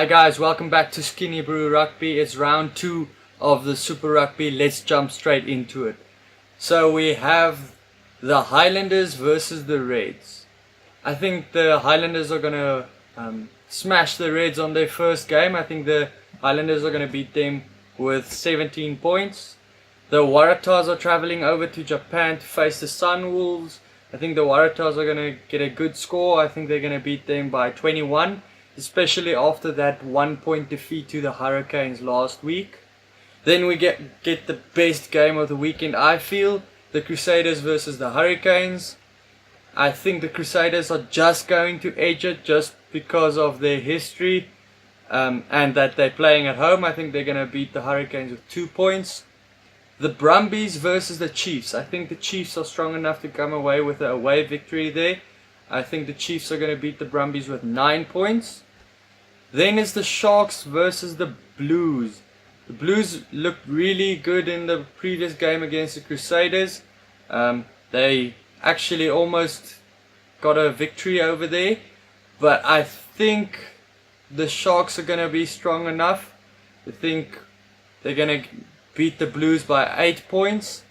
Hi guys, welcome back to Skinnybru Rugby. It's round 2 of the Super Rugby. Let's jump straight into it. So we have the Highlanders versus the Reds. I think the Highlanders are going to smash the Reds on their first game. I think the Highlanders are going to beat them with 17 points. The Waratahs are travelling over to Japan to face the Sunwolves. I think the Waratahs are going to get a good score. I think they're going to beat them by 21. Especially after that 1-point defeat to the Hurricanes last week. Then we get the best game of the weekend, I feel. The Crusaders versus the Hurricanes. I think the Crusaders are just going to edge it just because of their history and that they're playing at home. I think they're going to beat the Hurricanes with 2 points. The Brumbies versus the Chiefs. I think the Chiefs are strong enough to come away with an away victory there. I think the Chiefs are going to beat the Brumbies with 9 points. Then it's the Sharks versus the Blues. The Blues looked really good in the previous game against the Crusaders. They actually almost got a victory over there. But I think the Sharks are going to be strong enough. I think they're going to beat the Blues by 8 points.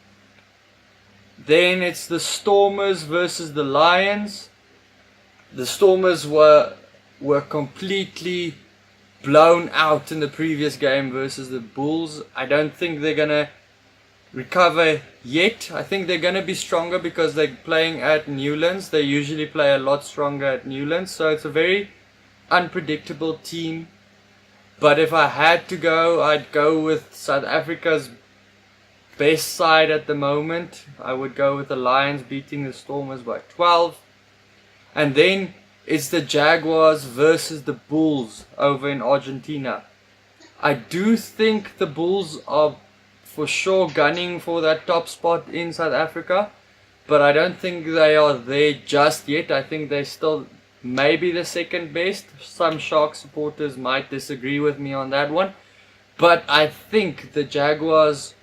Then it's the Stormers versus the Lions. The Stormers were completely blown out in the previous game versus the Bulls. I don't think they're going to recover yet. I think they're going to be stronger because they're playing at Newlands. They usually play a lot stronger at Newlands. So it's a very unpredictable team. But if I had to go, I'd go with South Africa's best side at the moment. I would go with the Lions beating the Stormers by 12. And then it's the Jaguars versus the Bulls over in Argentina. I do think the Bulls are for sure gunning for that top spot in South Africa, but I don't think they are there just yet. I think they're still maybe the second best. Some Shark supporters might disagree with me on that one, but I think the Jaguars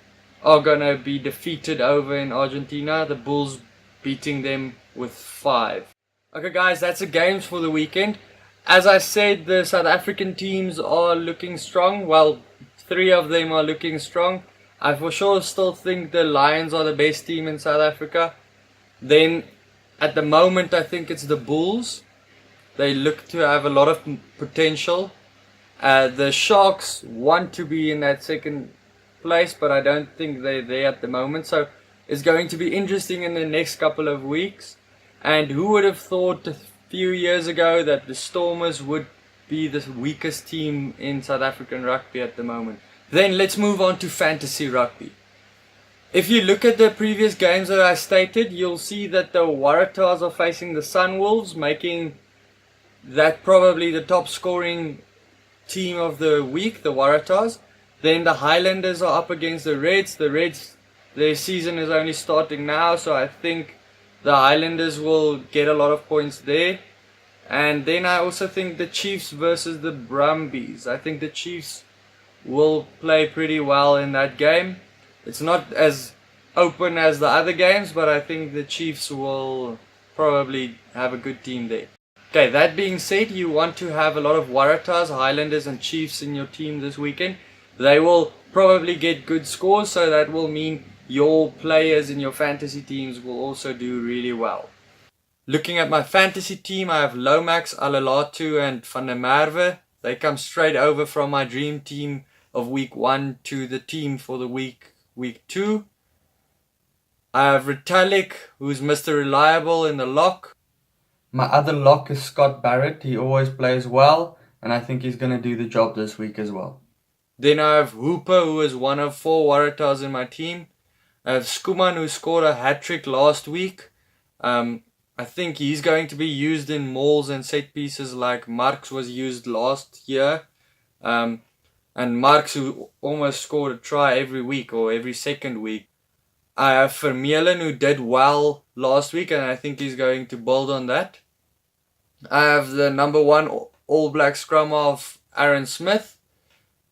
are going to be defeated over in Argentina. The Bulls beating them with 5. Okay guys, that's the games for the weekend. As I said, the South African teams are looking strong. Well, 3 of them are looking strong. I for sure still think the Lions are the best team in South Africa. Then, at the moment, I think it's the Bulls. They look to have a lot of potential. The Sharks want to be in that second place, but I don't think they're there at the moment. So, it's going to be interesting in the next couple of weeks. And who would have thought a few years ago that the Stormers would be the weakest team in South African rugby at the moment? Then let's move on to fantasy rugby. If you look at the previous games that I stated, you'll see that the Waratahs are facing the Sunwolves, making that probably the top scoring team of the week, the Waratahs. Then the Highlanders are up against the Reds. The Reds, their season is only starting now, so I think the Highlanders will get a lot of points there. And then I also think the Chiefs versus the Brumbies. I think the Chiefs will play pretty well in that game. It's not as open as the other games, but I think the Chiefs will probably have a good team there. Okay, that being said, you want to have a lot of Waratahs, Highlanders and Chiefs in your team this weekend. They will probably get good scores, so that will mean your players in your fantasy teams will also do really well. Looking at my fantasy team, I have Lomax, Alalatu and Van der Merwe. They come straight over from my dream team of week 1 to the team for the week 2. I have Retallick, who's Mr. Reliable in the lock. My other lock is Scott Barrett. He always plays well, and I think he's going to do the job this week as well. Then I have Hooper, who is one of 4 Waratahs in my team. I have Skuman, who scored a hat-trick last week. I think he's going to be used in mauls and set pieces like Marks was used last year. And Marks, who almost scored a try every week or every second week. I have Vermeulen, who did well last week, and I think he's going to build on that. I have the number 1 All Black scrum half, Aaron Smith,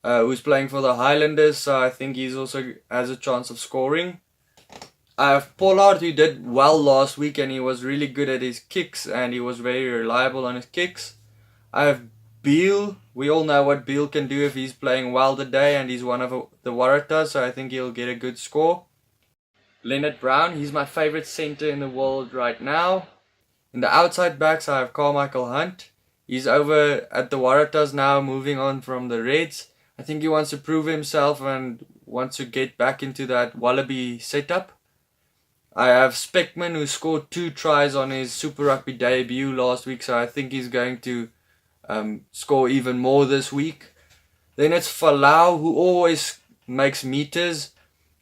who's playing for the Highlanders, so I think he's also has a chance of scoring. I have Pollard, who did well last week and he was really good at his kicks and he was very reliable on his kicks. I have Beale. We all know what Beale can do if he's playing well today, and he's one of the Waratahs, so I think he'll get a good score. Leonard Brown, he's my favourite centre in the world right now. In the outside backs, I have Carmichael Hunt. He's over at the Waratahs now, moving on from the Reds. I think he wants to prove himself and wants to get back into that Wallaby setup. I have Speckman, who scored 2 tries on his Super Rugby debut last week, so I think he's going to score even more this week. Then it's Falau, who always makes meters,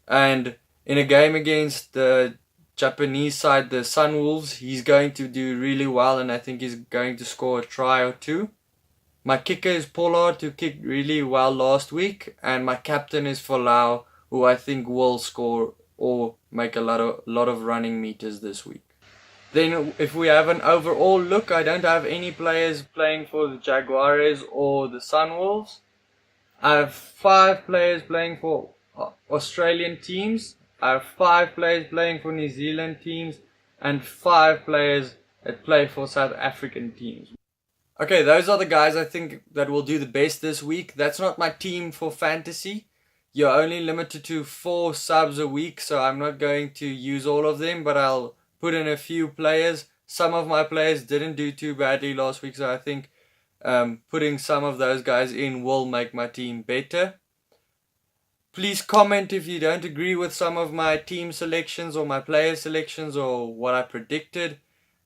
and in a game against the Japanese side, the Sunwolves, he's going to do really well, and I think he's going to score a try or 2. My kicker is Pollard, who kicked really well last week, and my captain is Falau, who I think will score or make a lot of running meters this week. Then if we have an overall look, I don't have any players playing for the Jaguares or the Sunwolves. I have 5 players playing for Australian teams. I have 5 players playing for New Zealand teams and 5 players that play for South African teams. Okay, those are the guys I think that will do the best this week. That's not my team for fantasy. You're only limited to 4 subs a week, so I'm not going to use all of them, but I'll put in a few players. Some of my players didn't do too badly last week, so I think putting some of those guys in will make my team better. Please comment if you don't agree with some of my team selections or my player selections or what I predicted.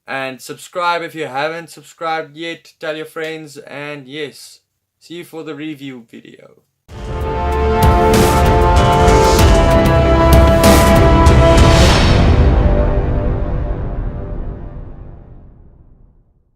And subscribe if you haven't subscribed yet. Tell your friends, and yes, see you for the review video.